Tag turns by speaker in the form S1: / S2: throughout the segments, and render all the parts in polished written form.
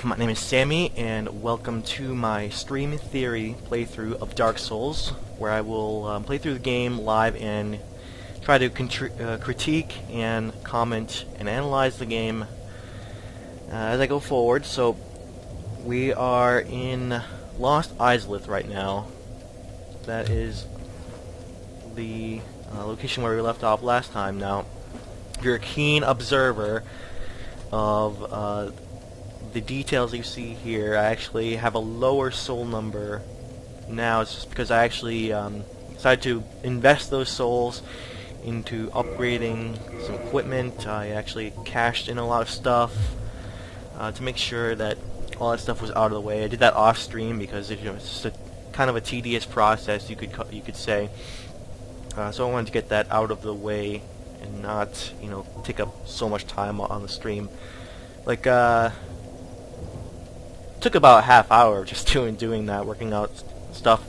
S1: my name is Sammy, and welcome to my Stream Theory playthrough of Dark Souls, where I will play through the game live and try to critique and comment and analyze the game as I go forward. So, we are in Lost Izalith right now. That is the location where we left off last time. Now, if you're a keen observer of the details you see here, I actually have a lower soul number now. It's just because I actually decided to invest those souls into upgrading some equipment. I actually cashed in a lot of stuff to make sure that all that stuff was out of the way. I did that off stream because it's just a kind of a tedious process, you could say. So I wanted to get that out of the way and not, take up so much time on the stream. Like, took about a half hour just doing that, working out stuff.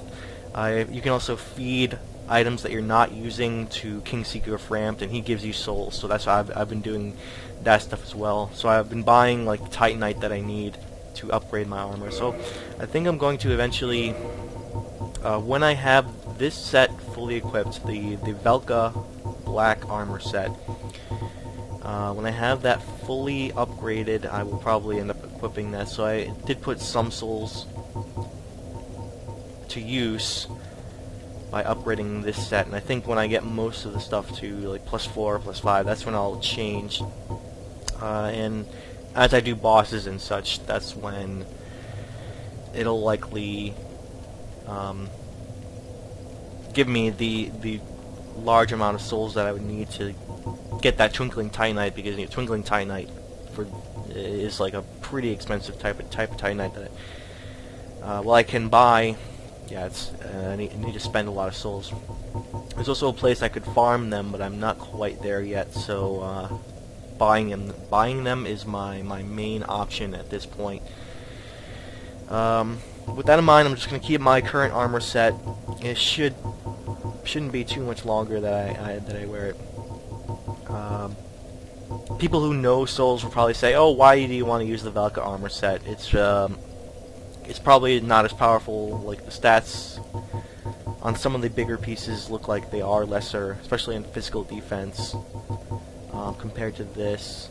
S1: You can also feed items that you're not using to King Seeker of Ramped, and he gives you souls. So that's why I've been doing that stuff as well. So I've been buying like Titanite that I need to upgrade my armor. So I think I'm going to eventually, when I have this set fully equipped, the Velka black armor set. When I have that fully upgraded, I will probably end up equipping that. So I did put some souls to use by upgrading this set, and I think when I get most of the stuff to like +4, +5, that's when I'll change. And as I do bosses and such, that's when it'll likely give me the large amount of souls that I would need to get that Twinkling Titanite, because Twinkling Titanite is like a pretty expensive type of Titanite that I can buy. Yeah, I need to spend a lot of souls. There's also a place I could farm them, but I'm not quite there yet. So buying them is my main option at this point. With that in mind, I'm just gonna keep my current armor set. It shouldn't be too much longer that I wear it. People who know Souls will probably say, "Oh, why do you want to use the Velka armor set? It's probably not as powerful. Like the stats on some of the bigger pieces look like they are lesser, especially in physical defense, compared to this."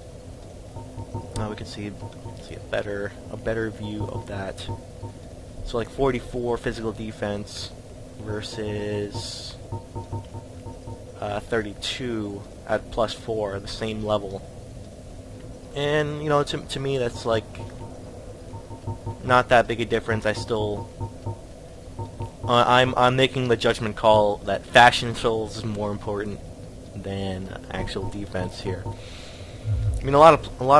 S1: We can see a better view of that. So like 44 physical defense versus 32 at +4, the same level. And to me that's like not that big a difference. I still I'm making the judgment call that fashion souls is more important than actual defense here. I mean, a lot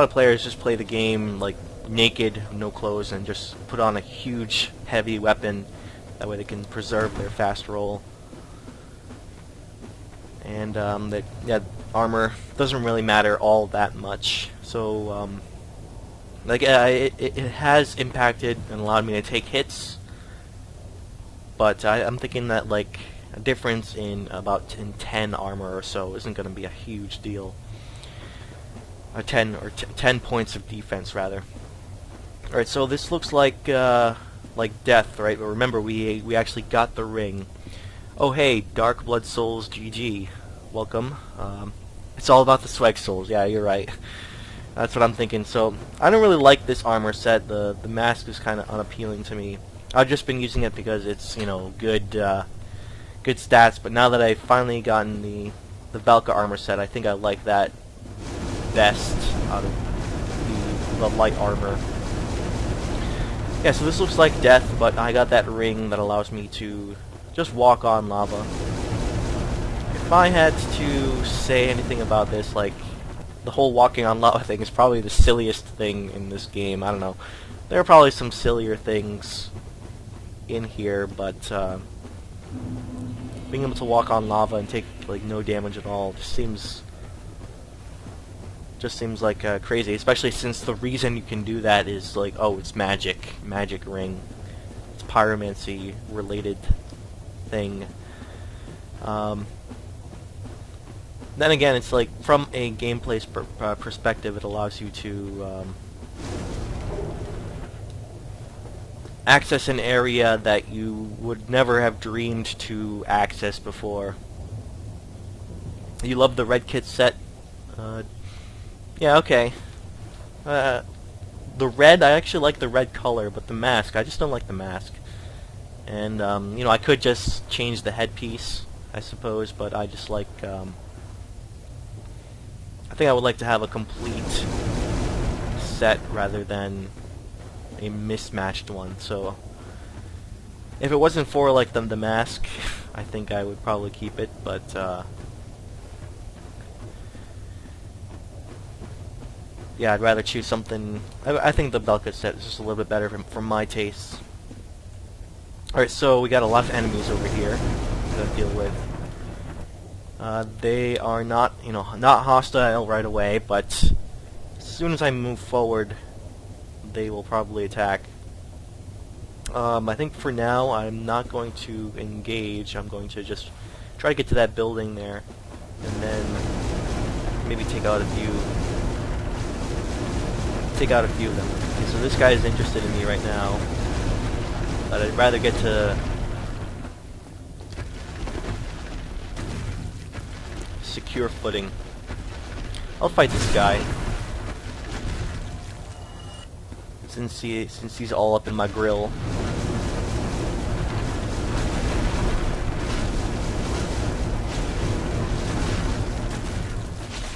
S1: of players just play the game like naked, no clothes, and just put on a huge heavy weapon. That way they can preserve their fast roll. And armor doesn't really matter all that much. So it has impacted and allowed me to take hits, but I'm thinking that like a difference in about 10 armor or so isn't going to be a huge deal. 10 points of defense rather. All right, so this looks like death, right? But remember, we actually got the ring. Oh hey, Dark Blood Souls GG, welcome. It's all about the swag souls. Yeah, you're right. That's what I'm thinking. So I don't really like this armor set. The mask is kind of unappealing to me. I've just been using it because it's good stats. But now that I've finally gotten the Velka armor set, I think I like that best out of the light armor. Yeah, so this looks like death, but I got that ring that allows me to just walk on lava. If I had to say anything about this, like, the whole walking on lava thing is probably the silliest thing in this game. I don't know. There are probably some sillier things in here, but being able to walk on lava and take like no damage at all just seems like crazy, especially since the reason you can do that is like, oh, it's magic ring. It's pyromancy related thing. Then again, it's like from a gameplay perspective, it allows you to access an area that you would never have dreamed to access before. You love the red kit set? Yeah, okay. The red, I actually like the red color, but the mask, I just don't like the mask. And, you know, I could just change the headpiece, I suppose, but I just like, I think I would like to have a complete set rather than a mismatched one. So if it wasn't for like the mask, I think I would probably keep it, but yeah, I'd rather choose something. I think the Belka set is just a little bit better for my tastes. Alright, so we got a lot of enemies over here to deal with. They are not, you know, not hostile right away, but as soon as I move forward, they will probably attack. I think for now, I'm not going to engage. I'm going to just try to get to that building there, and then maybe take out a few of them. Okay, so this guy is interested in me right now, but I'd rather get to secure footing. I'll fight this guy since he's all up in my grill.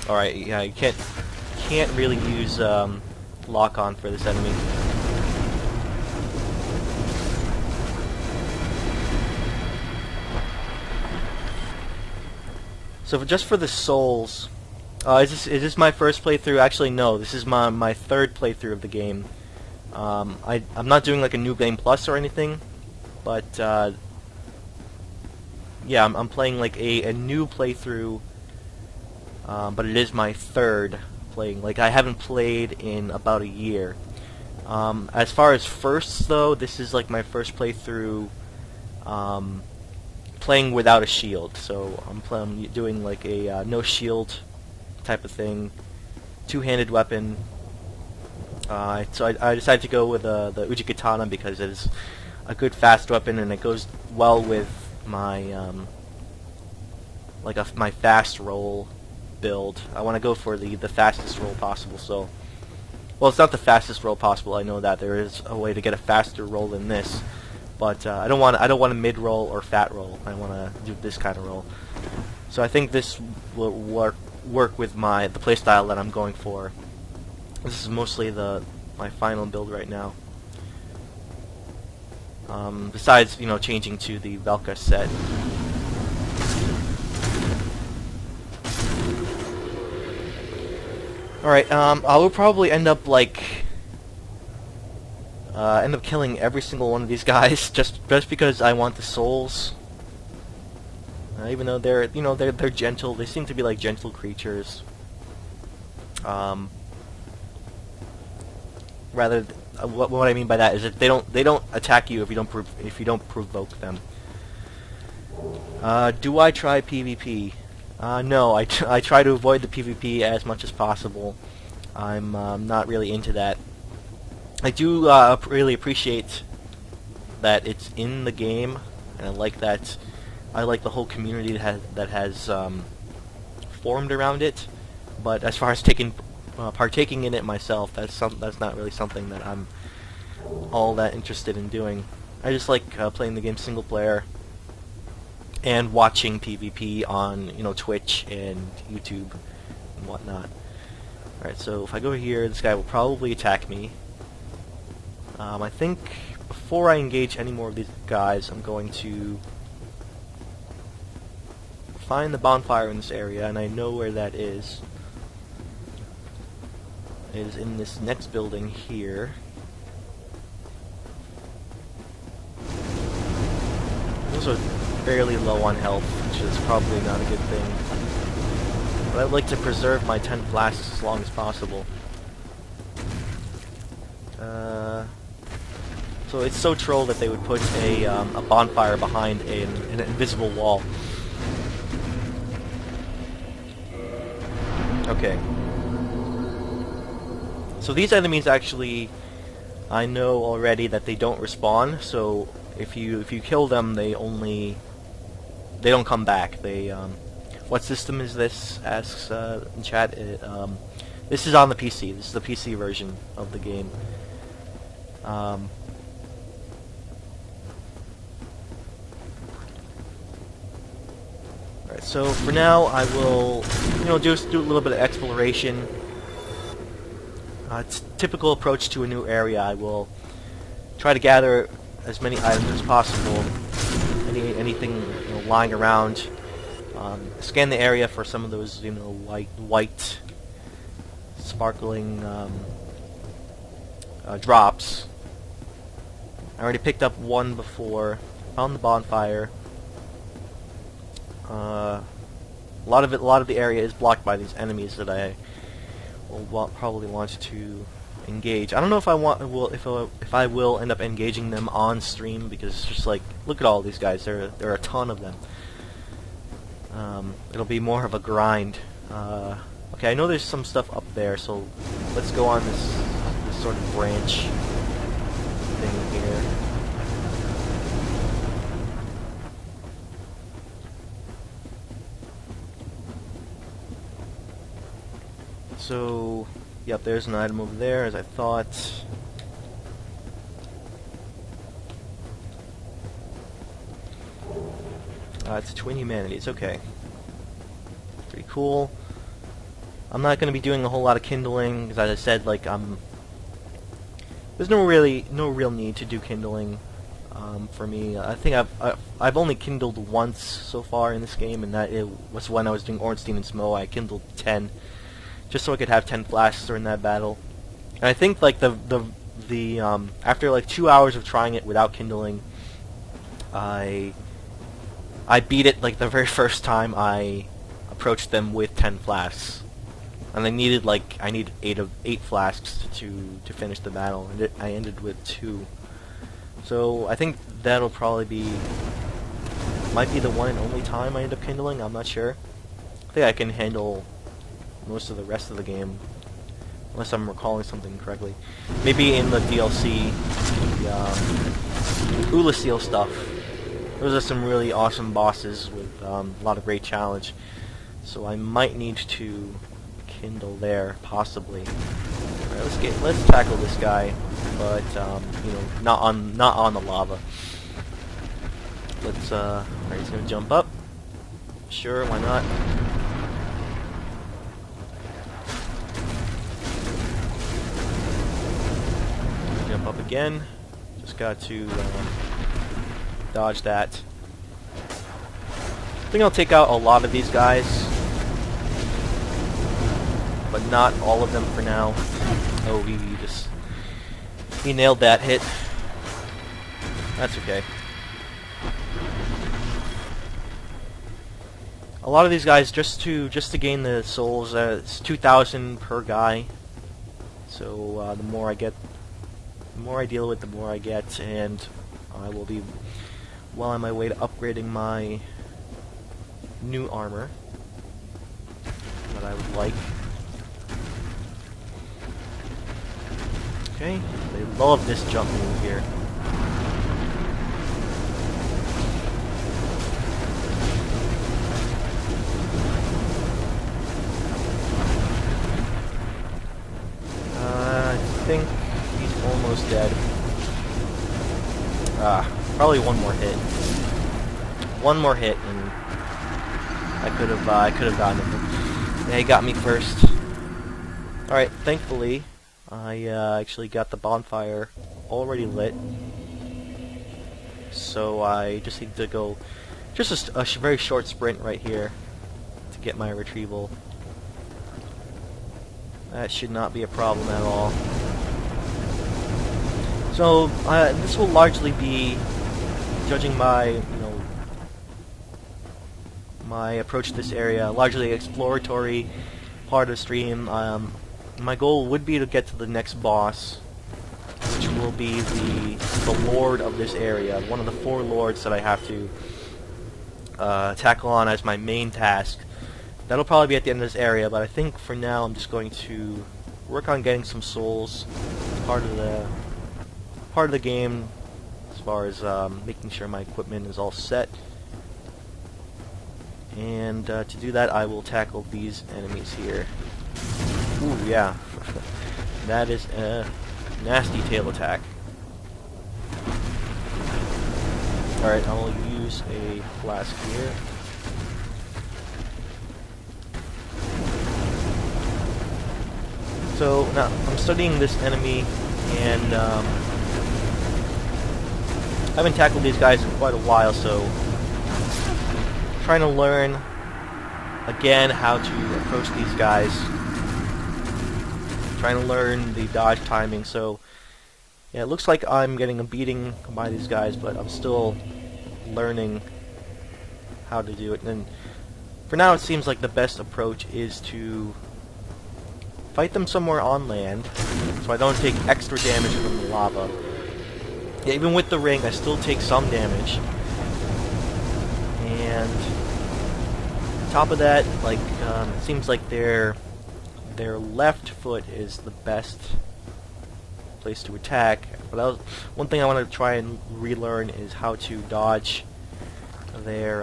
S1: All right, yeah, you can't really use lock on for this enemy. So just for the souls, is this my first playthrough? Actually, no. This is my third playthrough of the game. I'm not doing like a New Game Plus or anything, but yeah, I'm playing like a new playthrough, but it is my third playing. Like, I haven't played in about a year. As far as firsts though, this is like my first playthrough playing without a shield. So I'm doing like a no shield type of thing, two-handed weapon. So I decided to go with the Uji Katana because it is a good fast weapon and it goes well with my my fast roll build. I want to go for the fastest roll possible. So, well, it's not the fastest roll possible. I know that there is a way to get a faster roll than this, but I don't want a mid roll or fat roll. I want to do this kind of roll. So I think this will work with the playstyle that I'm going for. This is mostly my final build right now. Besides, you know, changing to the Velka set. Alright, I will probably end up killing every single one of these guys just because I want the souls. Even though they're gentle, they seem to be like gentle creatures. What I mean by that is that they don't attack you if you don't provoke them. Do I try PvP? No, I try to avoid the PvP as much as possible. I'm not really into that. I do really appreciate that it's in the game, and I like that. I like the whole community that has formed around it. But as far as partaking in it myself, that's not really something that I'm all that interested in doing. I just like playing the game single player and watching PvP on, you know, Twitch and YouTube and whatnot. Alright, so if I go here, this guy will probably attack me. I think before I engage any more of these guys, I'm going to find the bonfire in this area, and I know where that is. It is in this next building here. Those are fairly low on health, which is probably not a good thing. But I'd like to preserve my 10 flasks as long as possible. So it's so troll that they would put a bonfire behind an invisible wall. Okay. So these enemies actually I know already that they don't respawn, so if you kill them, they don't come back. What system is this? Asks in chat. This is on the PC. This is the PC version of the game. Alright, so for now, I will, just do a little bit of exploration. It's a typical approach to a new area. I will try to gather as many items as possible. Anything lying around. Scan the area for some of those, white, sparkling drops. I already picked up one before. Found the bonfire. A lot of the area is blocked by these enemies that I will probably want to engage. I don't know if I will end up engaging them on stream, because it's just like, look at all these guys. There are a ton of them. It'll be more of a grind. Okay, I know there's some stuff up there, so let's go on this sort of branch thing here. So, yep, there's an item over there, as I thought. It's Twin Humanities, okay. Pretty cool. I'm not going to be doing a whole lot of kindling, because as I said, like, there's no real need to do kindling for me. I think I've only kindled once so far in this game, and that it was when I was doing Ornstein and Smo. I kindled 10, just so I could have 10 flasks during that battle. And I think like after like 2 hours of trying it without kindling, I beat it like the very first time I approached them with 10 flasks. And I needed 8 flasks to finish the battle, and I ended with 2. So I think that'll probably might be the one and only time I end up kindling. I'm not sure. I think I can handle most of the rest of the game, unless I'm recalling something correctly. Maybe in the DLC, the Ulasil stuff. Those are some really awesome bosses with a lot of great challenge. So I might need to kindle there, possibly. Alright, let's tackle this guy, but not on the lava. Let's alright, he's gonna jump up. Sure, why not? Jump up again. Just got to dodge that. I think I'll take out a lot of these guys, but not all of them for now. Oh, he nailed that hit. That's okay. A lot of these guys, just to gain the souls, it's 2,000 per guy. So the more I deal with, the more I get, and I will be well on my way to upgrading my new armor that I would like. Okay, they love this jump move here. I think he's almost dead. Probably one more hit. One more hit, and I could have gotten him. Yeah, he got me first. All right, thankfully, I actually got the bonfire already lit, so I just need to go just a very short sprint right here to get my retrieval. That should not be a problem at all. So this will largely be, judging by my approach to this area, largely exploratory part of the stream. My goal would be to get to the next boss, which will be the lord of this area, one of the 4 lords that I have to tackle on as my main task. That'll probably be at the end of this area, but I think for now I'm just going to work on getting some souls. Part of the part of the game as far as making sure my equipment is all set. And to do that, I will tackle these enemies here. Ooh, yeah. That is a nasty tail attack. Alright, I'll use a flask here. So, now, I'm studying this enemy, and I haven't tackled these guys in quite a while, so I'm trying to learn, again, how to approach these guys. Trying to learn the dodge timing, so yeah, it looks like I'm getting a beating by these guys, but I'm still learning how to do it. And for now, it seems like the best approach is to fight them somewhere on land, so I don't take extra damage from the lava. Yeah, even with the ring, I still take some damage. And on top of that, like it seems like their left foot is the best place to attack. But that was one thing I want to try and relearn is how to dodge their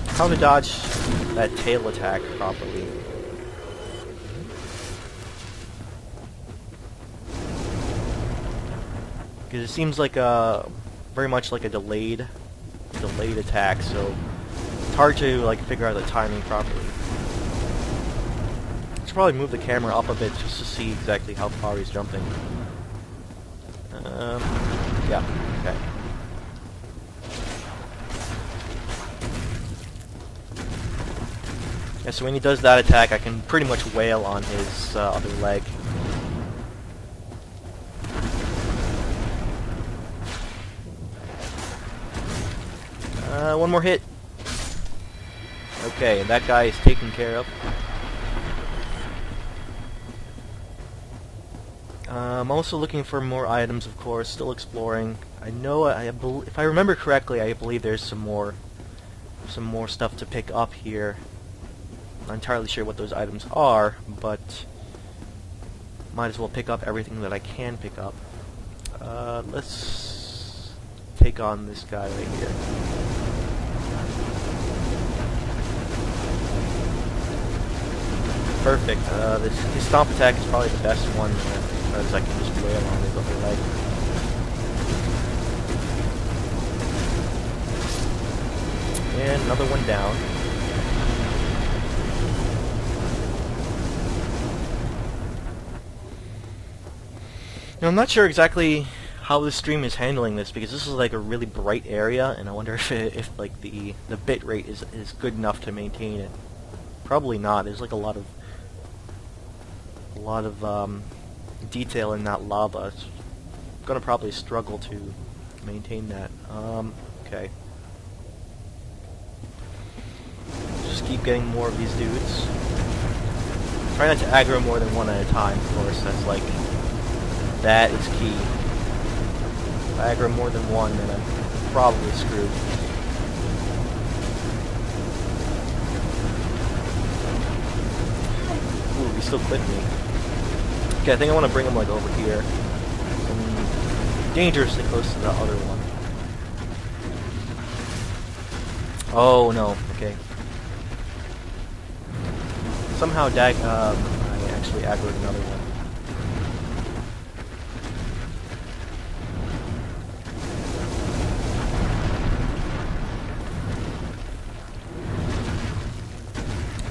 S1: how to dodge that tail attack properly. Because it seems like very much like a delayed attack, so it's hard to like figure out the timing properly. I should probably move the camera up a bit just to see exactly how far he's jumping. Yeah, okay. Yeah, so when he does that attack, I can pretty much wail on his other leg. One more hit. Okay, that guy is taken care of. I'm also looking for more items, of course, still exploring. I know, if I remember correctly, I believe there's some more stuff to pick up here. I'm not entirely sure what those items are, but might as well pick up everything that I can pick up. Let's take on this guy right here. Perfect. His stomp attack is probably the best one, because I can just wail on his other leg. And another one down. Now, I'm not sure exactly how the stream is handling this, because this is like a really bright area, and I wonder if like the bit rate is good enough to maintain it. Probably not. There's like a lot of detail in that lava. It's gonna probably struggle to maintain that. Okay. Just keep getting more of these dudes. Try not to aggro more than one at a time, of course. That's like, that is key. If I aggro more than one, then I'm probably screwed. Ooh, he still clipped me. Okay, I think I want to bring him like over here. I'm dangerously close to the other one. Oh no, okay. Somehow I actually aggroed another one.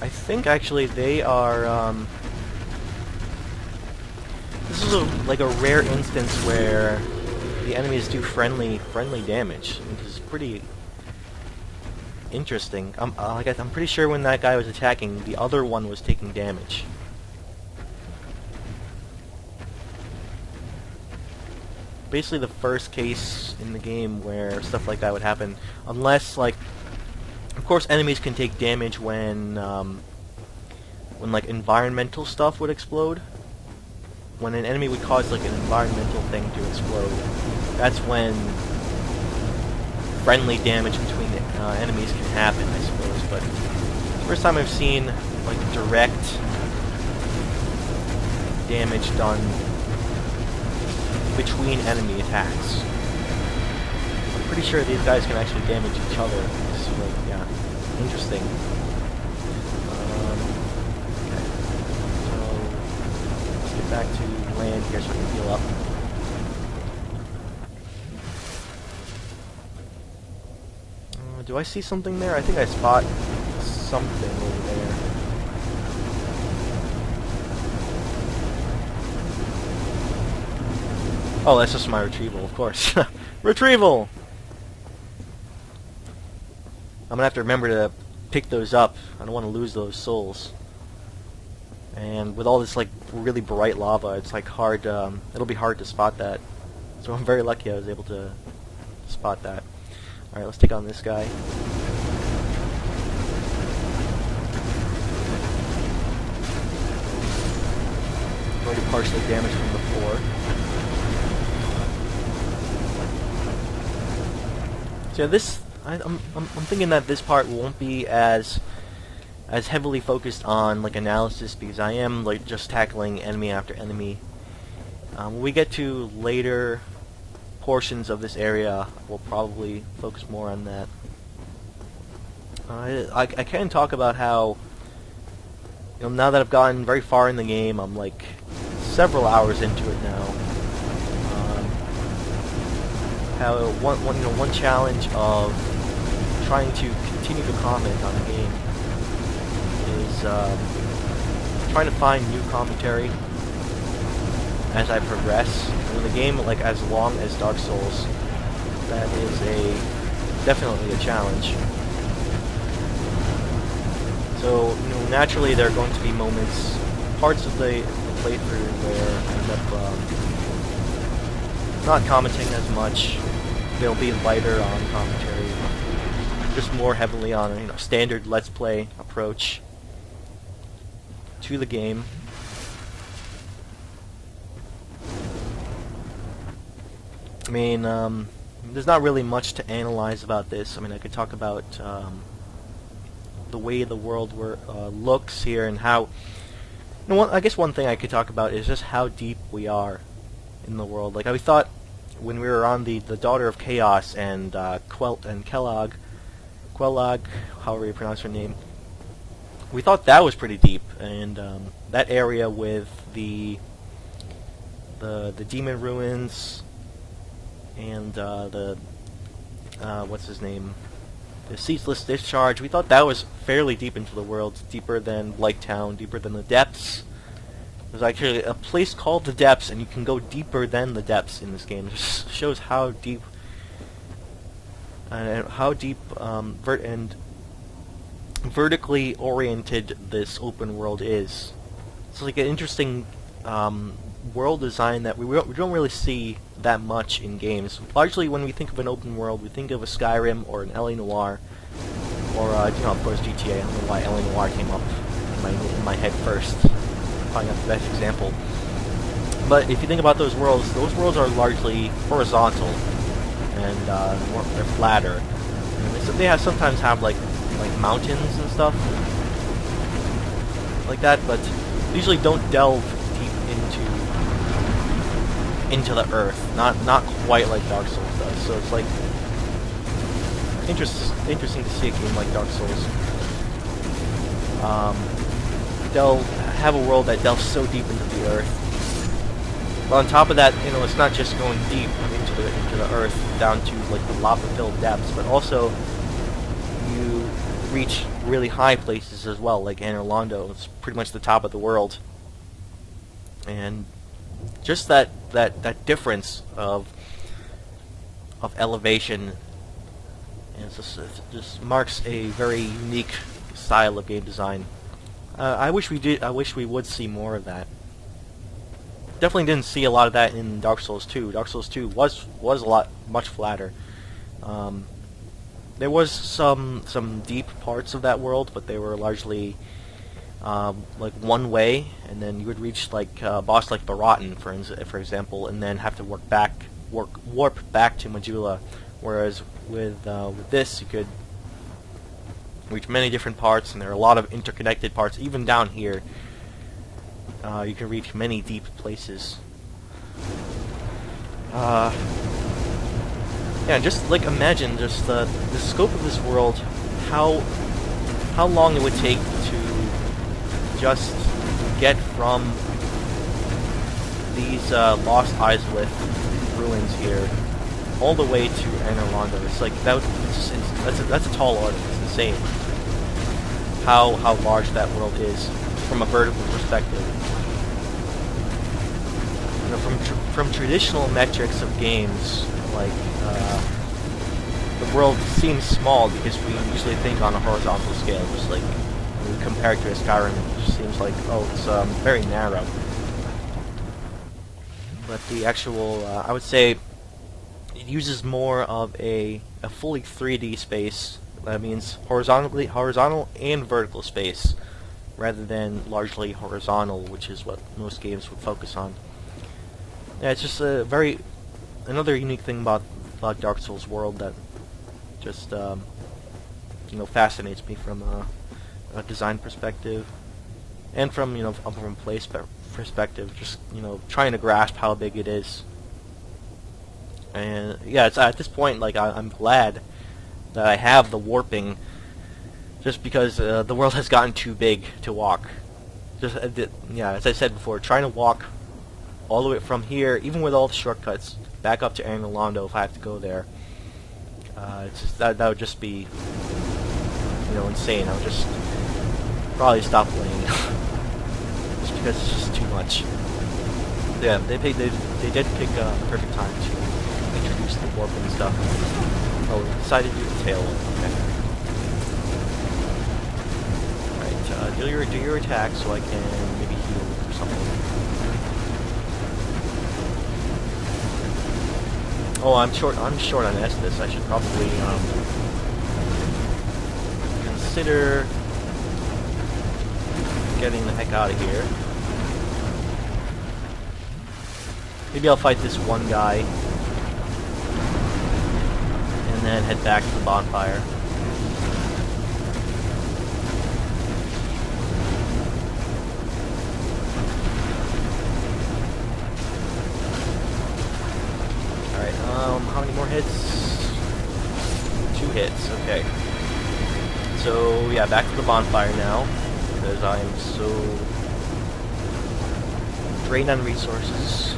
S1: I think actually they are this is like a rare instance where the enemies do friendly damage, which is pretty interesting. I'm pretty sure when that guy was attacking, the other one was taking damage. Basically the first case in the game where stuff like that would happen, unless like, of course enemies can take damage when like environmental stuff would explode. When an enemy would cause like an environmental thing to explode, that's when friendly damage between the enemies can happen, I suppose. But the first time I've seen like direct damage done between enemy attacks. I'm pretty sure these guys can actually damage each other. It's like, yeah, interesting. Okay. So let's get back to land here so we can heal up. Do I see something there? I think I spot something over there. Oh, that's just my retrieval, of course. Retrieval! I'm gonna have to remember to pick those up. I don't want to lose those souls. And with all this like really bright lava, it's like hard. It'll be hard to spot that. So I'm very lucky I was able to spot that. All right, let's take on this guy. Already partially damaged from before. So this, I'm thinking that this part won't be as heavily focused on like analysis because I am like just tackling enemy after enemy. When we get to later portions of this area, we'll probably focus more on that. I can talk about how, you know, now that I've gotten very far in the game, I'm like several hours into it now. How one challenge of trying to continue to comment on the game is trying to find new commentary as I progress. In the game, like as long as Dark Souls, that is definitely a challenge. So, you know, naturally there are going to be moments, parts of the playthrough where I end up not commenting as much. They'll be lighter on commentary, just more heavily on a standard Let's Play approach to the game. I mean, there's not really much to analyze about this. I mean, I could talk about the way the world looks here and how. You know, I guess one thing I could talk about is just how deep we are in the world. Like I thought when we were on the Daughter of Chaos and Quelag, however you pronounce her name, we thought that was pretty deep, and that area with the demon ruins and what's his name, the Ceaseless Discharge, we thought that was fairly deep into the world, deeper than Blighttown, deeper than the Depths. There's actually a place called the Depths, and you can go deeper than the Depths in this game. It just shows how deep and vertically oriented this open world is. It's like an interesting world design that we don't really see that much in games. Largely, when we think of an open world, we think of a Skyrim or an LA Noire, or you know, of course, GTA. I don't know why LA Noire came up in my head first. Probably not the best example. But if you think about those worlds are largely horizontal, and they're flatter. And they sometimes have like mountains and stuff like that, but usually don't delve deep into the earth. Not quite like Dark Souls does. So it's like interesting to see a game like Dark Souls. They'll have a world that delves so deep into the earth. But on top of that, you know, it's not just going deep into the earth down to like the lava-filled depths, but also you reach really high places as well, like Anor Londo. It's pretty much the top of the world, and just that difference of elevation, and it just marks a very unique style of game design. I wish we would see more of that. Definitely didn't see a lot of that in Dark Souls 2. Dark Souls 2 was much flatter. There was some deep parts of that world, but they were largely like one way, and then you would reach like a boss like Baratan, for example, and then have to warp back to Majula. Whereas with this, you could reach many different parts, and there are a lot of interconnected parts. Even down here, you can reach many deep places. Yeah, just like imagine just the scope of this world, how long it would take to just get from these Lost Islip ruins here all the way to Anor Londo. It's like that's a tall order. It's insane how large that world is from a vertical perspective. You know, from traditional metrics of games, like the world seems small because we usually think on a horizontal scale, just like when we compare it to a Skyrim, it just seems like, oh, it's very narrow. But the actual, I would say, it uses more of a fully 3D space. That means horizontal and vertical space, rather than largely horizontal, which is what most games would focus on. Yeah, it's just another unique thing about Dark Souls world that just fascinates me from a design perspective, and from from place perspective. Just trying to grasp how big it is. And yeah, it's at this point like I'm glad that I have the warping, just because the world has gotten too big to walk. Just yeah, as I said before, trying to walk all the way from here, even with all the shortcuts, back up to Anor Londo if I have to go there. It's just, that would just be insane. I would just probably stop playing just because it's just too much. Yeah, they did pick a perfect time to introduce the warping stuff. Oh, we decided to do the tail one. Okay. Alright, do your attack so I can maybe heal or something. Oh, I'm short on Estus. I should probably consider getting the heck out of here. Maybe I'll fight this one guy and then head back to the bonfire. How many more hits? 2 hits, okay. So, yeah, back to the bonfire now, because I am so drained on resources.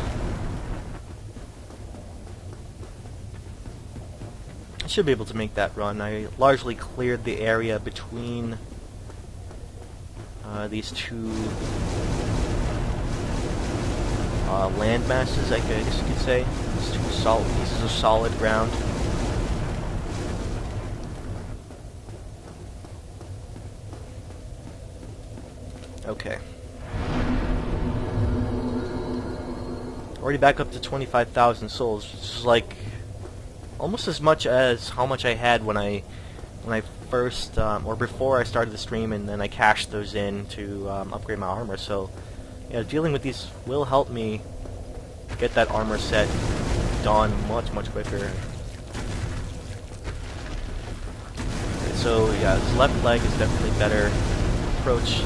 S1: I should be able to make that run. I largely cleared the area between these two land masses, I guess you could say. These two solid pieces of solid ground. Okay. Already back up to 25,000 souls, which is like almost as much as how much I had when I first or before I started the stream, and then I cashed those in to upgrade my armor. So yeah, dealing with these will help me get that armor set done much quicker. Okay, so yeah, his left leg is definitely better approach,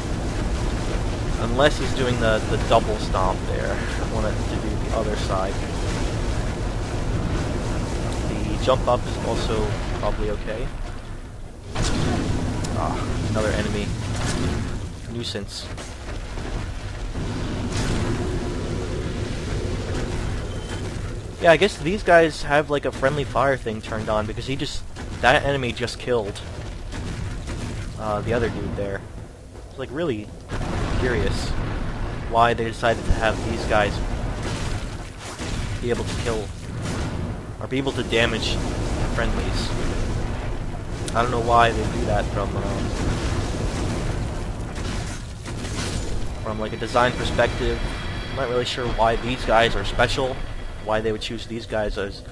S1: unless he's doing the double stomp there. I want it to do the other side. The jump up is also probably okay. Ah, another enemy. Nuisance. Yeah, I guess these guys have like a friendly fire thing turned on, because that enemy just killed the other dude there. It's like really curious why they decided to have these guys be able to kill or be able to damage friendlies. I don't know why they do that from like a design perspective. I'm not really sure why these guys are special. Why they would choose these guys as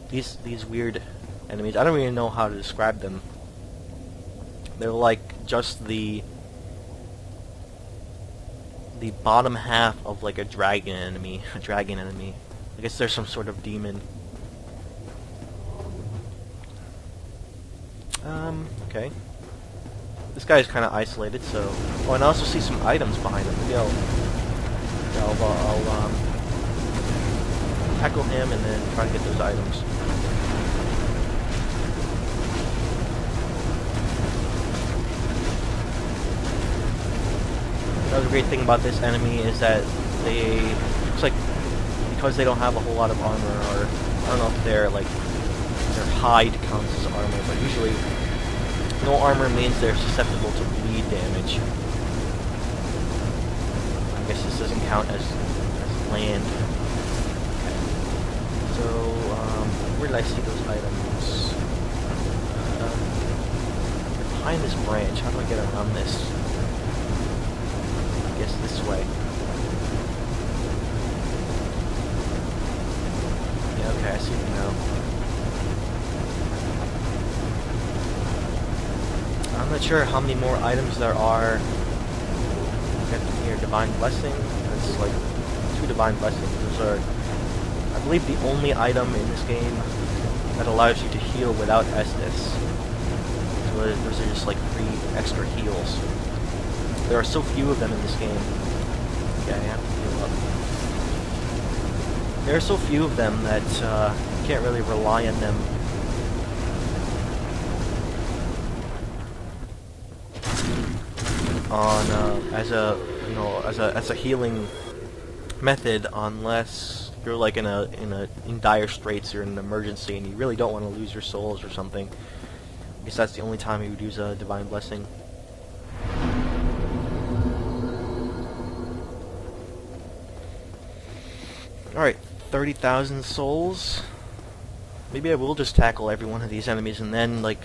S1: these weird enemies. I don't even know how to describe them. They're like just the bottom half of like a dragon enemy. I guess there's some sort of demon. Okay. This guy is kind of isolated, so... Oh, and I also see some items behind him. Maybe I'll tackle him and then try to get those items. Another great thing about this enemy is that they, looks like, because they don't have a whole lot of armor, or I don't know if they're like, their hide counts as armor, but usually no armor means they're susceptible to bleed damage. I guess this doesn't count as land. Okay. So, where did I see those items? They're behind this branch. How do I get around this? I guess this way. Yeah, okay, I see them now. I'm not sure how many more items there are. Got here, Divine Blessing. That's like 2 Divine Blessings. Those are, I believe, the only item in this game that allows you to heal without Estus. So those are just like free extra heals. There are so few of them in this game. Okay, I have to heal up. There are so few of them that you can't really rely on them. As a healing method, unless you're like in dire straits or in an emergency and you really don't want to lose your souls or something. I guess that's the only time you would use a Divine Blessing. Alright, 30,000 souls. Maybe I will just tackle every one of these enemies and then, like,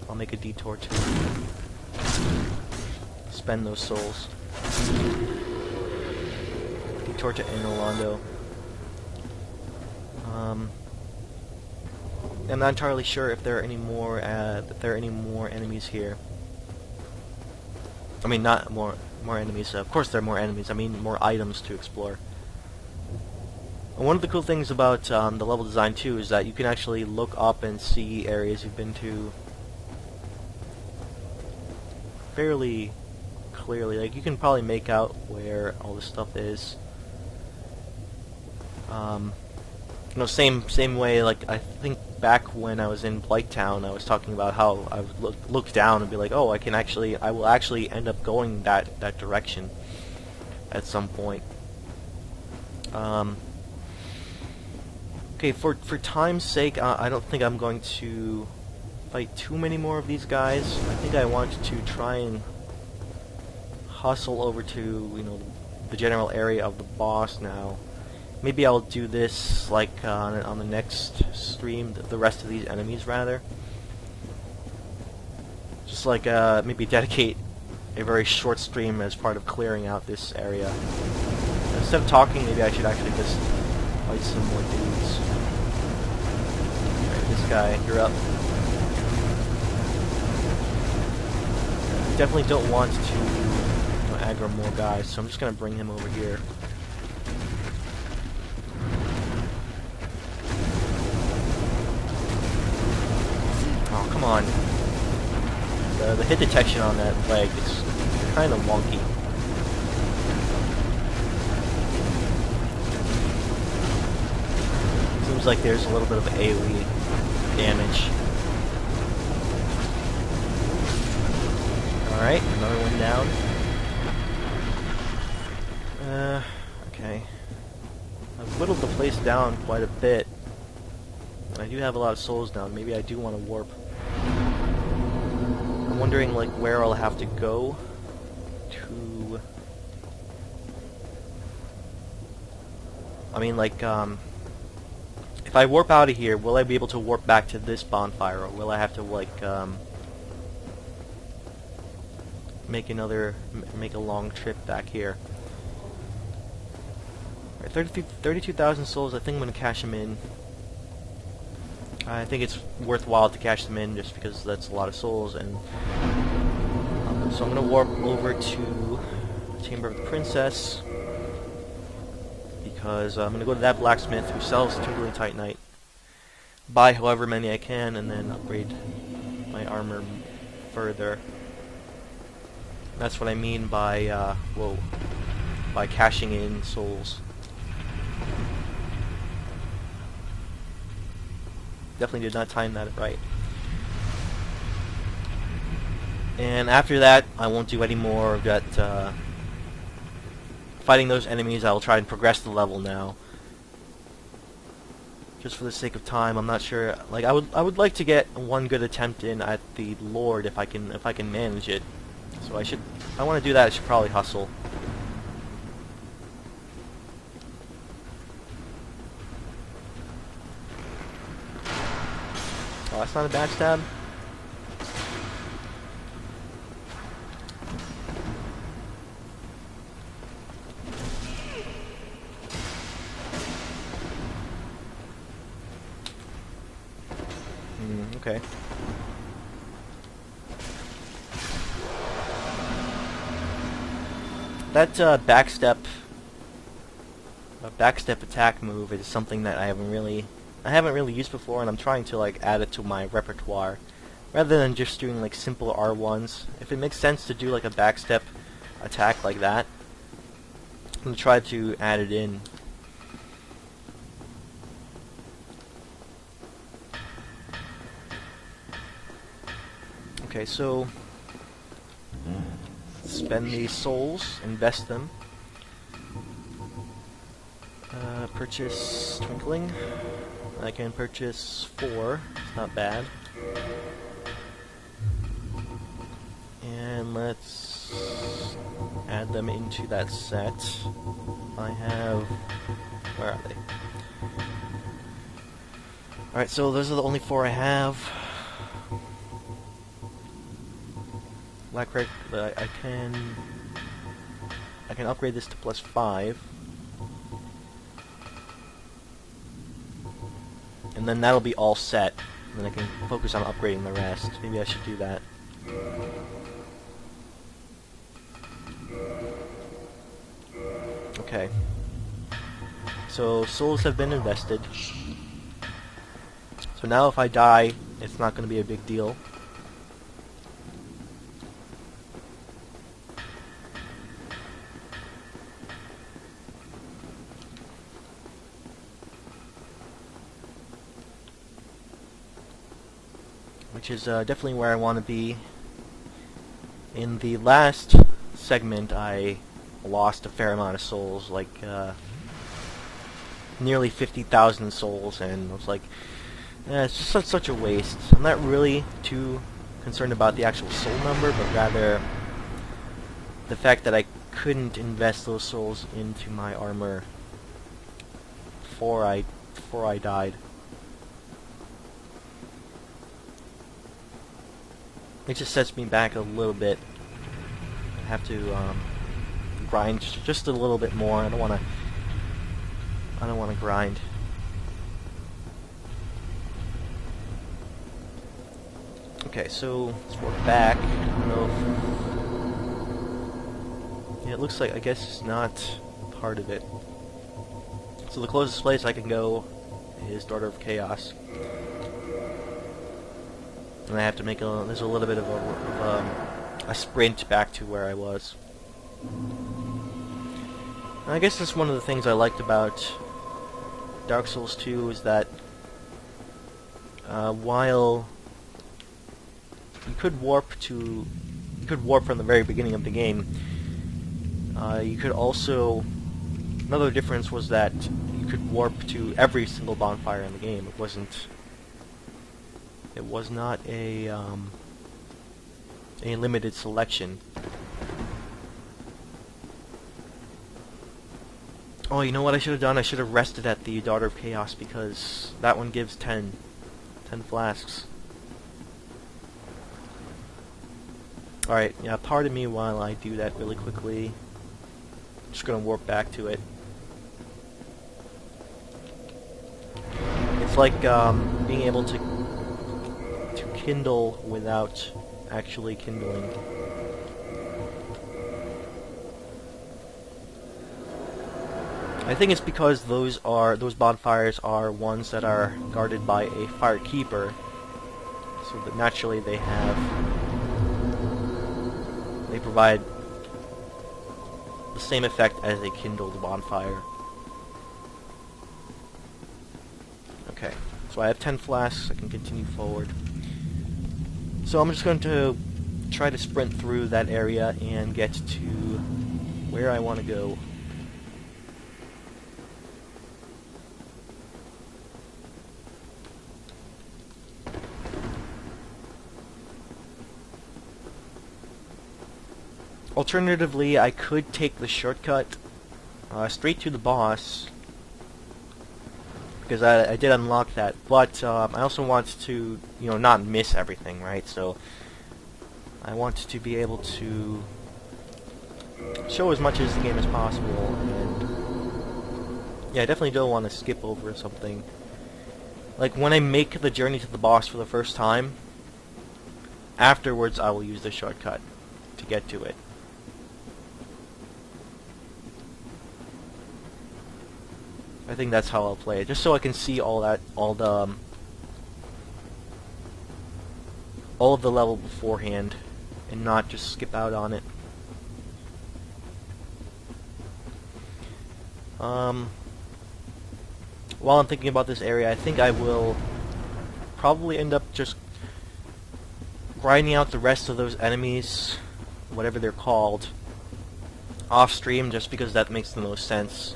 S1: I'll make a detour to spend those souls. Detour to Inolondo. I'm not entirely sure if there are any more enemies here. I mean, not more enemies. Of course, there are more enemies. I mean, more items to explore. And one of the cool things about the level design too is that you can actually look up and see areas you've been to fairly clearly. Like, you can probably make out where all this stuff is. You know, same way. Like, I think back when I was in Blighttown, I was talking about how I would look down and be like, oh, I will actually end up going that direction at some point. Okay, for time's sake, I don't think I'm going to fight too many more of these guys. I think I want to try and hustle over to, you know, the general area of the boss now. Maybe I'll do this like on the next stream, the rest of these enemies rather. Just like maybe dedicate a very short stream as part of clearing out this area. Instead of talking, maybe I should actually just fight some more dudes. Alright, this guy, you're up. I definitely don't want to, you know, aggro more guys, so I'm just gonna bring him over here. Oh, come on. The hit detection on that leg is kind of wonky. Seems like there's a little bit of AoE damage. Alright, another one down. Okay. I've whittled the place down quite a bit. I do have a lot of souls now. Maybe I do want to warp. I'm wondering, like, where I'll have to go to... I mean, like, if I warp out of here, will I be able to warp back to this bonfire, or will I have to, like, make a long trip back here? Alright, 32,000 souls. I think I'm going to cash them in. I think it's worthwhile to cash them in just because that's a lot of souls, and so I'm going to warp over to the Chamber of the Princess because I'm going to go to that blacksmith who sells Twinkling Titanite, buy however many I can, and then upgrade my armor further. That's what I mean by, whoa, by cashing in souls. Definitely did not time that right. And after that, I won't do any more of that, fighting those enemies. I will try and progress the level now. Just for the sake of time, I'm not sure. Like, I would like to get one good attempt in at the Lord if I can manage it. So if I want to do that, I should probably hustle. Oh, that's not a backstab? Okay. That backstep attack move is something that I haven't really used before, and I'm trying to like add it to my repertoire rather than just doing like simple R1s. If it makes sense to do like a backstep attack like that, I'm gonna try to add it in. Okay, so spend these souls, invest them. Purchase Twinkling. I can purchase 4. It's not bad. And let's add them into that set. I have... Where are they? Alright, so those are the only 4 I have. Black Red, I can upgrade this to +5. And then that'll be all set. And then I can focus on upgrading the rest. Maybe I should do that. Okay. So souls have been invested. So now if I die, it's not going to be a big deal. Which is definitely where I want to be. In the last segment, I lost a fair amount of souls, like nearly 50,000 souls, and I was like, it's just such a waste. I'm not really too concerned about the actual soul number, but rather the fact that I couldn't invest those souls into my armor before I died. It just sets me back a little bit. I have to grind just a little bit more. I don't want to grind. Okay, so let's work back. I don't know if... Yeah, it looks like, I guess it's not part of it. So the closest place I can go is Daughter of Chaos. And I have to make there's a little bit of a sprint back to where I was. And I guess that's one of the things I liked about Dark Souls 2 is that while you could warp from the very beginning of the game, you could also, another difference was that you could warp to every single bonfire in the game. It was not a limited selection. Oh, you know what I should have done? I should have rested at the Daughter of Chaos, because that one gives 10 flasks. Alright, yeah, pardon me while I do that really quickly. I'm just gonna warp back to it. It's like being able to kindle without actually kindling. I think it's because those bonfires are ones that are guarded by a firekeeper, so that naturally they They provide the same effect as a kindled bonfire. Okay, so I have 10 flasks. I can continue forward. So I'm just going to try to sprint through that area and get to where I want to go. Alternatively, I could take the shortcut straight to the boss, because I did unlock that, but I also want to, not miss everything, right? So I want to be able to show as much as the game as possible, and yeah, I definitely don't want to skip over something. Like, when I make the journey to the boss for the first time, afterwards I will use the shortcut to get to it. I think that's how I'll play it, just so I can see all of the level beforehand, and not just skip out on it. While I'm thinking about this area, I think I will probably end up just grinding out the rest of those enemies, whatever they're called, off stream, just because that makes the most sense.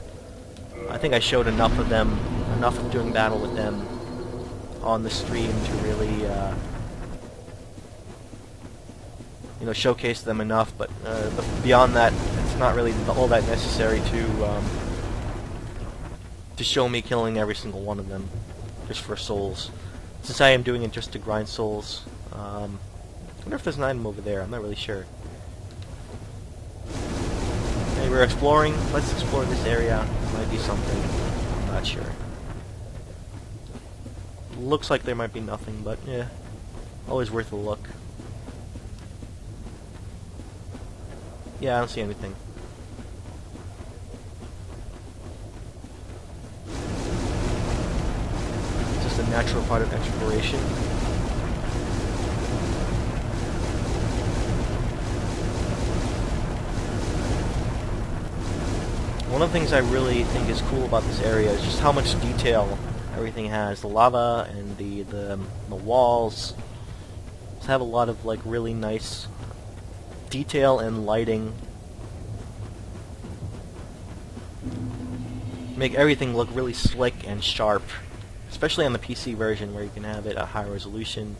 S1: I think I showed enough of them, enough of doing battle with them on the stream to really, showcase them enough, but beyond that, it's not really all that necessary to show me killing every single one of them, just for souls. Since I am doing it just to grind souls, I wonder if there's an item over there, I'm not really sure. Okay, we're exploring, let's explore this area. Might be something, I'm not sure. Looks like there might be nothing, but yeah, always worth a look. Yeah, I don't see anything. It's just a natural part of exploration. One of the things I really think is cool about this area is just how much detail everything has. The lava and the walls just have a lot of like really nice detail and lighting. Make everything look really slick and sharp, especially on the PC version where you can have it at high resolution.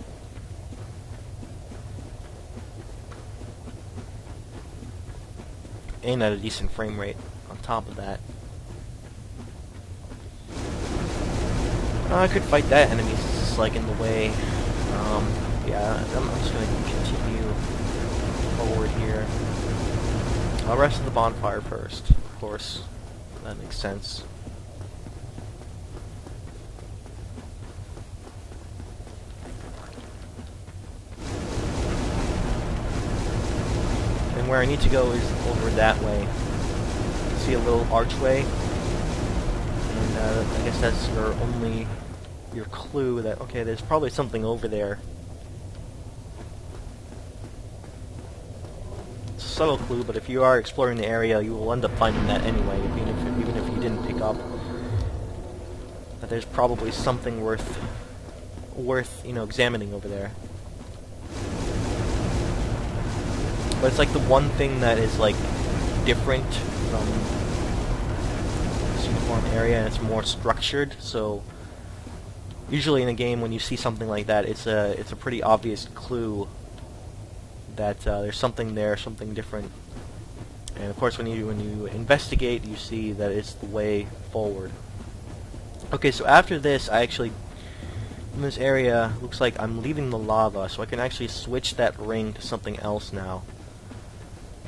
S1: And at a decent frame rate on top of that. I could fight that enemy since it's like in the way. Yeah, I'm just going to continue forward here. I'll rest at the bonfire first, of course. That makes sense. And where I need to go is over that way. See a little archway, and I guess that's your clue that, okay, there's probably something over there. It's a subtle clue, but if you are exploring the area, you will end up finding that anyway, even if you didn't pick up that there's probably something worth examining over there. But it's like the one thing that is like different from this uniform area, and it's more structured. So usually in a game, when you see something like that, it's a pretty obvious clue that there's something there, something different. And of course, when you investigate, you see that it's the way forward. Okay, so after this, I actually, in this area, looks like I'm leaving the lava, so I can actually switch that ring to something else now.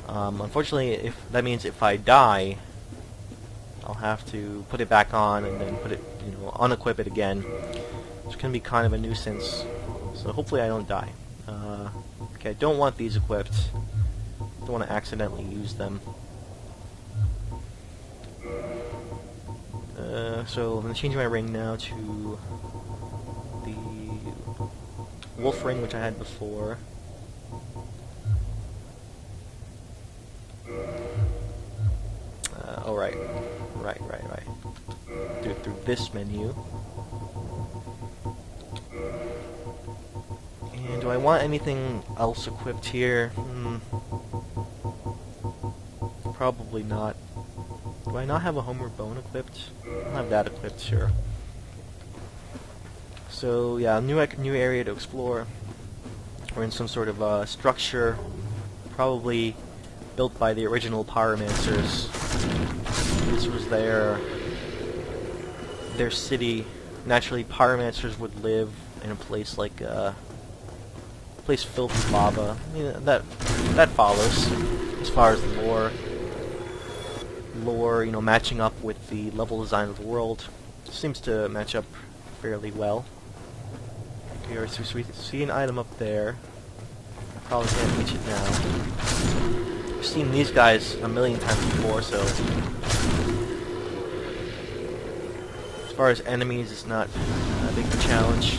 S1: Unfortunately, that means if I die, I'll have to put it back on and then unequip it again. It's gonna be kind of a nuisance. So hopefully I don't die. Okay, I don't want these equipped. Don't want to accidentally use them. So I'm gonna change my ring now to the wolf ring, which I had before. Right. Through this menu. And do I want anything else equipped here? Probably not. Do I not have a homeward bone equipped? I don't have that equipped, sure. So yeah, new area to explore. We're in some sort of structure, probably built by the original Pyromancers. This was their city. Naturally, Pyromancers would live in a place like place filled with lava. I mean, that follows as far as lore. You know, matching up with the level design of the world seems to match up fairly well. Okay, so we see an item up there. Probably can't reach it now. I've seen these guys a million times before, so as far as enemies, it's not a big challenge.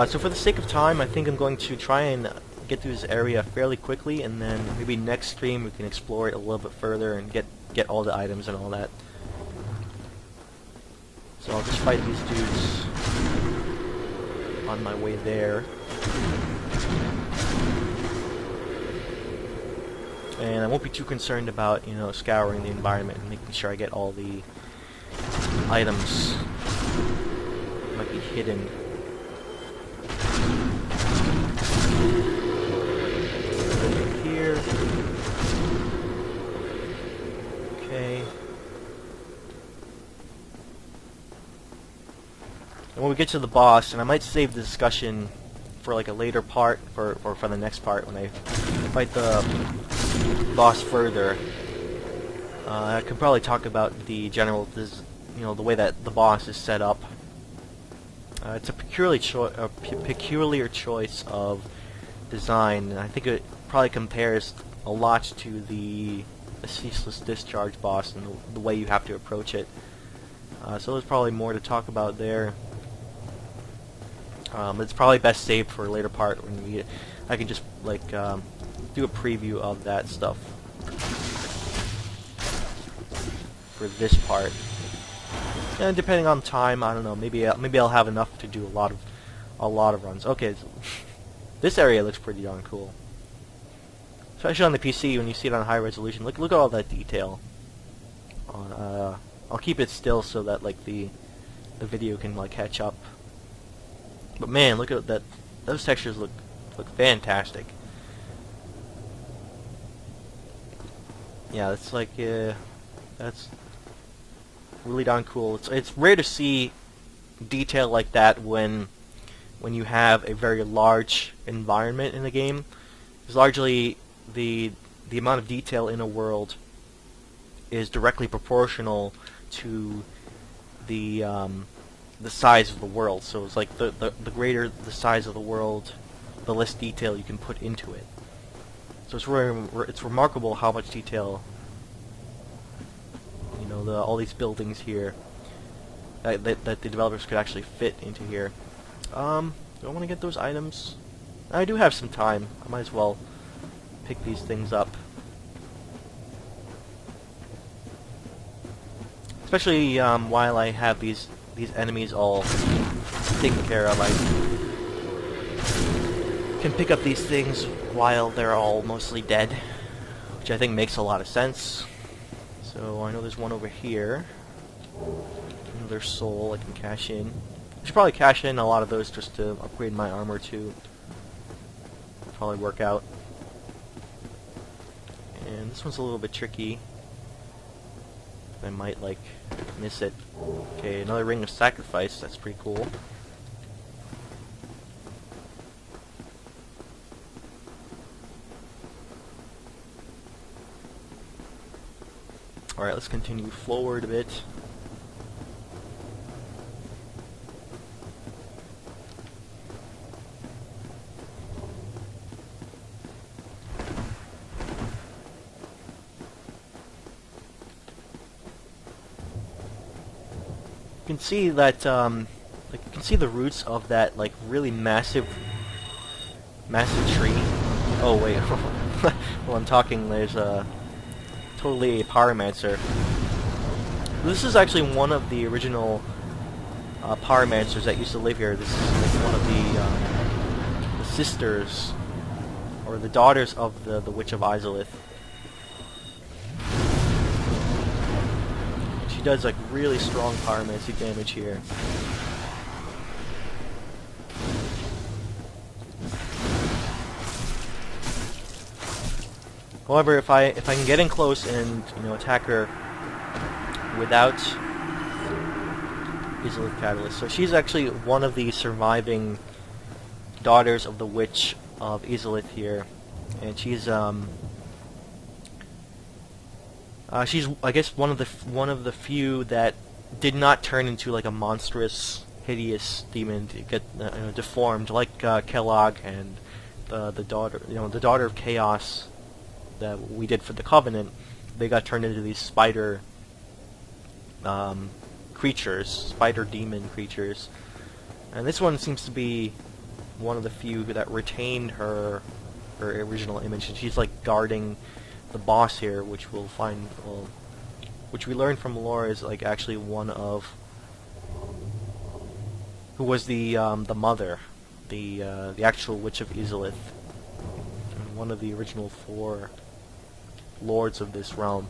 S1: So for the sake of time, I think I'm going to try and get through this area fairly quickly, and then maybe next stream we can explore it a little bit further and get all the items and all that. So I'll just fight these dudes on my way there. And I won't be too concerned about, you know, scouring the environment and making sure I get all the items that might be hidden. Here. Okay. And when we get to the boss, and I might save the discussion for like a later part, or for the next part when I fight the boss further, I could probably talk about the general, you know, the way that the boss is set up. It's a peculiar choice of design, and I think it probably compares a lot to the Ceaseless Discharge boss and the way you have to approach it. So there's probably more to talk about there. It's probably best saved for a later part when I can just like do a preview of that stuff for this part. And depending on time, I don't know. Maybe I'll have enough to do a lot of runs. Okay, so this area looks pretty darn cool, especially on the PC when you see it on high resolution. Look at all that detail. I'll keep it still so that like the video can like catch up. But man, look at that. Those textures look fantastic. Yeah, it's like that's really darn cool. It's rare to see detail like that when you have a very large environment in the game. Because largely the amount of detail in a world is directly proportional to the size of the world. So it's like the greater the size of the world, the less detail you can put into it. So it's remarkable how much detail, you know, all these buildings here that the developers could actually fit into here. Do I want to get those items? I do have some time. I might as well pick these things up. Especially while I have these enemies all taken care of, I can pick up these things while they're all mostly dead, which I think makes a lot of sense. So I know there's one over here. Another soul I can cash in. I should probably cash in a lot of those just to upgrade my armor too. Probably work out. And this one's a little bit tricky. I might like miss it. Okay, another ring of sacrifice. That's pretty cool. Alright, let's continue forward a bit. You can see that Like you can see the roots of that like really massive tree. Oh wait, while I'm talking, there's totally a pyromancer. This is actually one of the original pyromancers that used to live here. This is like one of the sisters or the daughters of the Witch of Izalith. She does like really strong pyromancy damage here. However, if I can get in close and attack her without Izalith Catalyst, so she's actually one of the surviving daughters of the Witch of Izalith here, and she's I guess one of the few that did not turn into like a monstrous, hideous demon to get deformed like Kellogg and the daughter of Chaos that we did for the Covenant. They got turned into these spider creatures, spider demon creatures, and this one seems to be one of the few that retained her original image, and she's like guarding the boss here, which we'll find, which we learned from lore is like actually one of who was the mother, the actual Witch of Izalith, and one of the original 4 lords of this realm.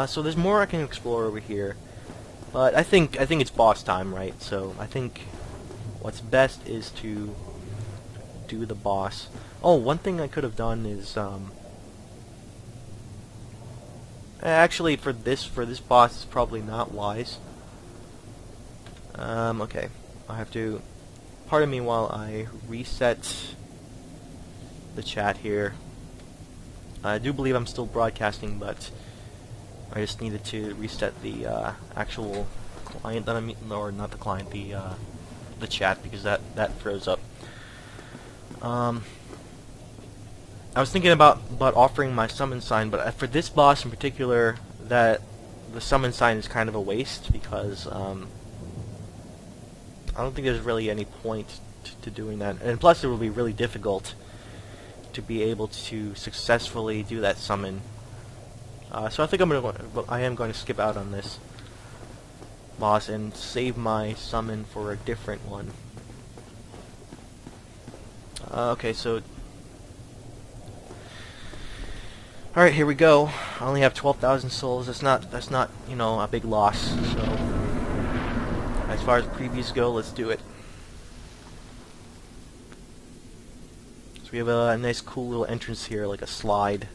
S1: So there's more I can explore over here, but I think it's boss time, right? So I think what's best is to do the boss. Oh, one thing I could have done is actually for this boss it's probably not wise. Okay, I have to pardon me while I reset the chat here. I do believe I'm still broadcasting, but I just needed to reset the actual client that I'm, or not the client, the chat, because that froze up. I was thinking about offering my summon sign, but for this boss in particular, that the summon sign is kind of a waste, because I don't think there's really any point to doing that, and plus it will be really difficult to be able to successfully do that summon. So I think I am going to skip out on this boss and save my summon for a different one. Okay, so all right, here we go. I only have 12,000 souls. That's not a big loss. So as far as previews go, let's do it. So we have a nice, cool little entrance here, like a slide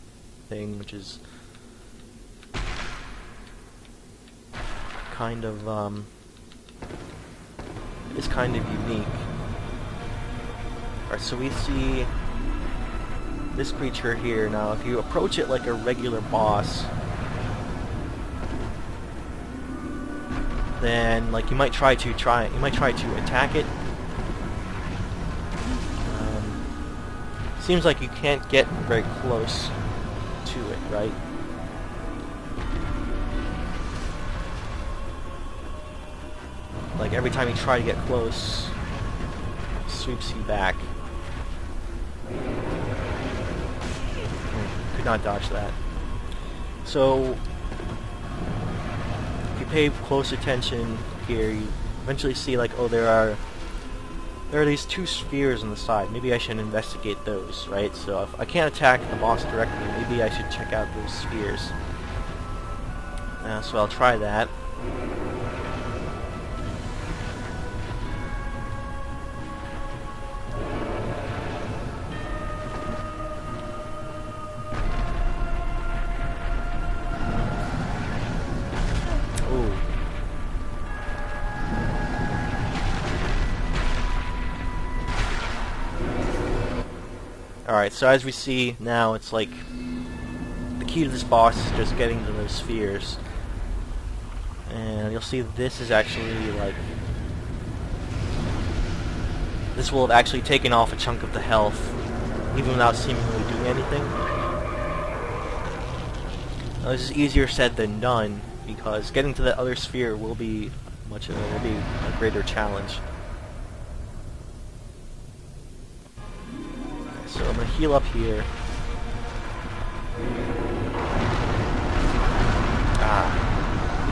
S1: thing, which is kind of unique. Alright, so we see this creature here. Now, if you approach it like a regular boss, then like you might try to attack it. Seems like you can't get very close to it, right? Like every time you try to get close, it sweeps you back. Could not dodge that. So if you pay close attention here, you eventually see like, oh, there are these 2 spheres on the side. Maybe I should investigate those, right? So if I can't attack the boss directly, maybe I should check out those spheres. So I'll try that. Alright, so as we see now, it's like the key to this boss is just getting to those spheres. And you'll see this is actually like, this will have actually taken off a chunk of the health, even without seemingly doing anything. Now, this is easier said than done, because getting to that other sphere will be much of it. It'll be a greater challenge. Okay, so I'm gonna heal up here.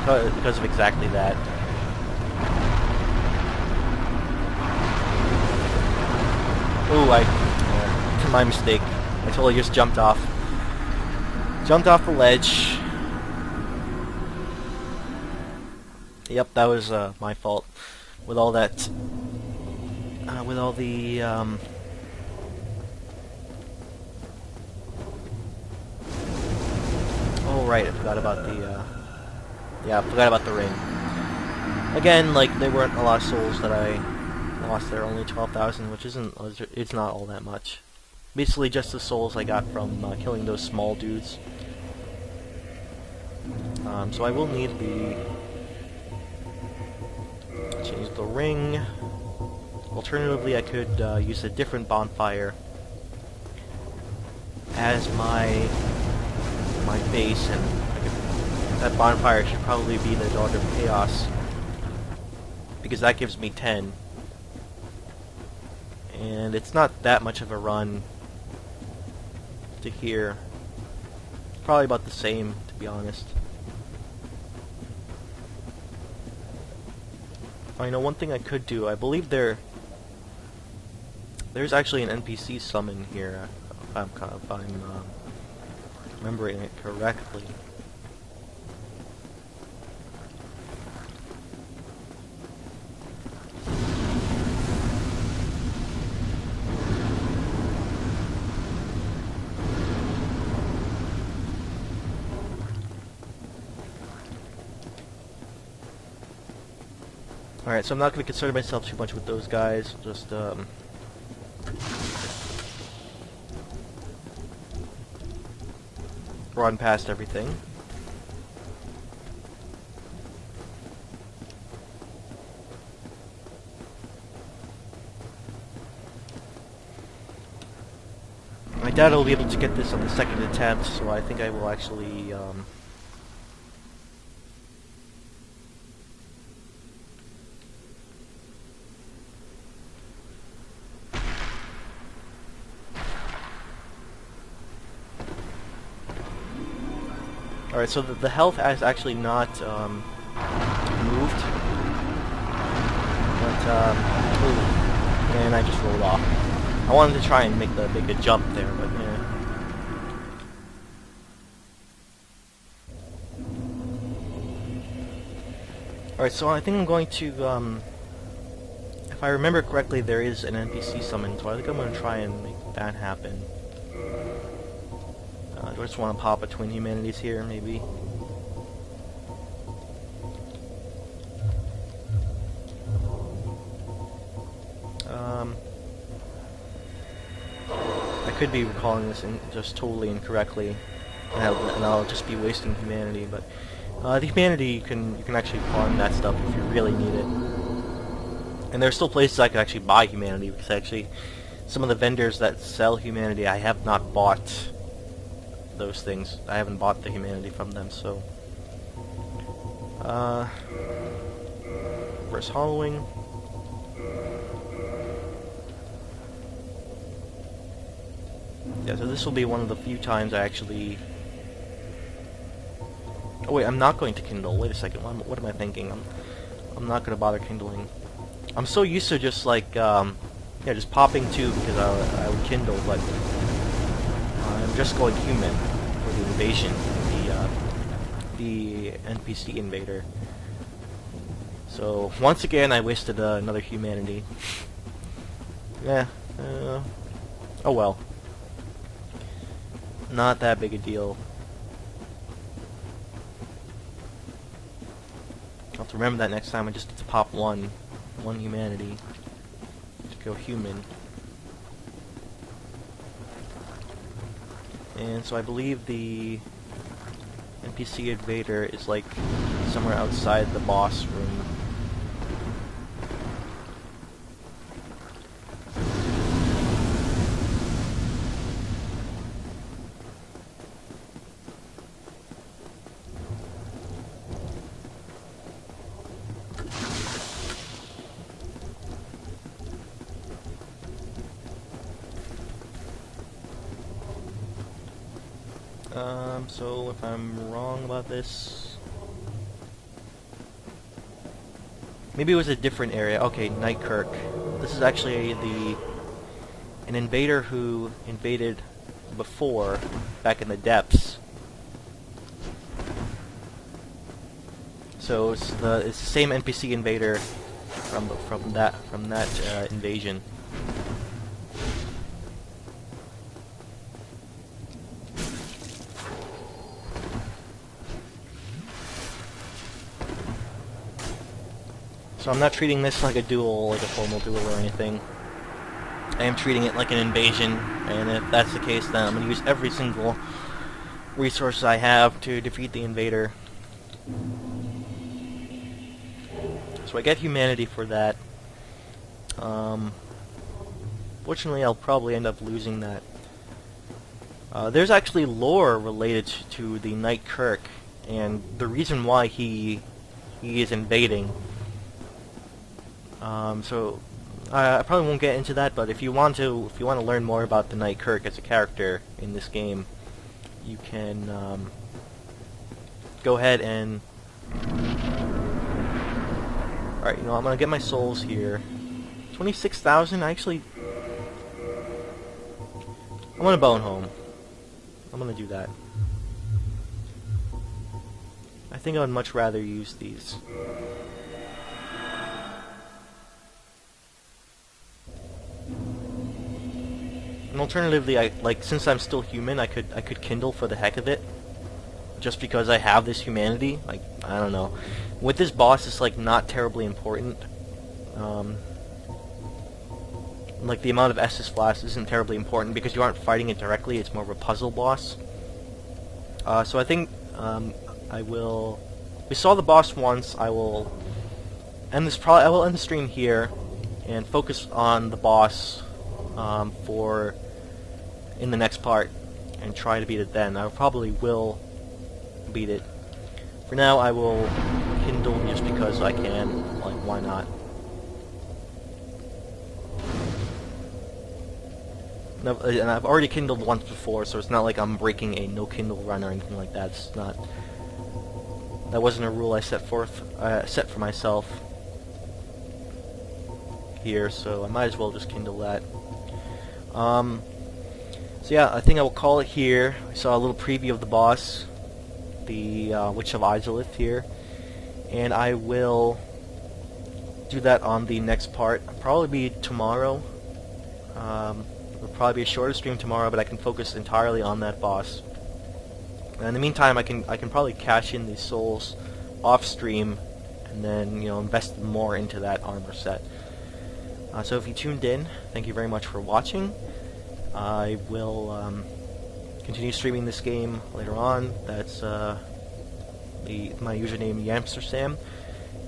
S1: Because of exactly that. Ooh, my mistake. I totally just jumped off. Jumped off the ledge. Yep, that was my fault. With all that, with all the oh right, I forgot about the yeah, I forgot about the ring. Again, like, there weren't a lot of souls that I lost there, only 12,000, which it's not all that much. Basically just the souls I got from killing those small dudes. So I will need the... change the ring. Alternatively, I could use a different bonfire as my base, and that bonfire should probably be the Daughter of Chaos, because that gives me 10. And it's not that much of a run to here. Probably about the same, to be honest. I know one thing I could do. I believe there's actually an NPC summon here, if I'm remembering it correctly. Alright, so I'm not going to concern myself too much with those guys, just, run past everything. I doubt I'll be able to get this on the second attempt, so I think I will actually, Alright, so the health has actually not moved. But, ooh, and I just rolled off. I wanted to try and make a jump there, but yeah. Alright, so I think I'm going to, if I remember correctly, there is an NPC summon, so I think I'm going to try and make that happen. Do I just want to pop a Twin Humanities here, maybe? I could be recalling this just totally incorrectly, and I'll just be wasting humanity. But the humanity, you can actually farm that stuff if you really need it. And there's still places I can actually buy humanity, because actually some of the vendors that sell humanity, I have not bought those things. I haven't bought the humanity from them, so reverse hollowing. Yeah, so this will be one of the few times I actually... Oh wait, I'm not going to kindle. Wait a second, what am I thinking? I'm not going to bother kindling. I'm so used to just like, yeah, just popping two because I would kindle, but I'm just going human for the invasion, the NPC invader. So once again, I wasted another humanity. Yeah. Oh well. Not that big a deal. I'll have to remember that next time. I just need to pop one humanity to go human. And so I believe the NPC invader is like somewhere outside the boss room. So if I'm wrong about this... Maybe it was a different area. Okay, Nightkerk. This is actually an invader who invaded before, back in the depths. So it's the same NPC invader from that invasion. So I'm not treating this like a duel, like a formal duel or anything. I am treating it like an invasion, and if that's the case, then I'm going to use every single resource I have to defeat the invader. So I get humanity for that. Fortunately, I'll probably end up losing that. There's actually lore related to the Nightkerk, and the reason why he is invading. So I probably won't get into that, but if you want to learn more about the Nightkerk as a character in this game, you can go ahead and... Alright, you know, I'm gonna get my souls here. 26,000, actually... I'm gonna bone home. I'm gonna do that. I think I would much rather use these. And alternatively, since I'm still human, I could kindle for the heck of it, just because I have this humanity. Like, I don't know. With this boss, it's like not terribly important. Like the amount of Estus Flask isn't terribly important because you aren't fighting it directly. It's more of a puzzle boss. So I think I will. We saw the boss once. I will end this. I will end the stream here and focus on the boss. For in the next part and try to beat it then. I probably will beat it. For now, I will kindle just because I can. Like, why not? And I've already kindled once before, so it's not like I'm breaking a no kindle run or anything like that. It's not. That wasn't a rule I set for myself here, so I might as well just kindle that. So yeah, I think I will call it here. We saw a little preview of the boss, the Witch of Izalith here, and I will do that on the next part. Probably be tomorrow. It'll probably be a shorter stream tomorrow, but I can focus entirely on that boss. And in the meantime, I can probably cash in these souls off stream, and then invest more into that armor set. So if you tuned in, thank you very much for watching. I will continue streaming this game later on. That's my username, YamsterSam.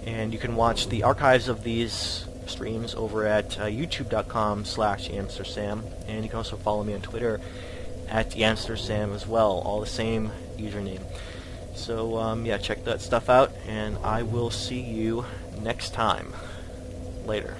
S1: And you can watch the archives of these streams over at youtube.com/YamsterSam. And you can also follow me on Twitter at YamsterSam as well, all the same username. So yeah, check that stuff out, and I will see you next time. Later.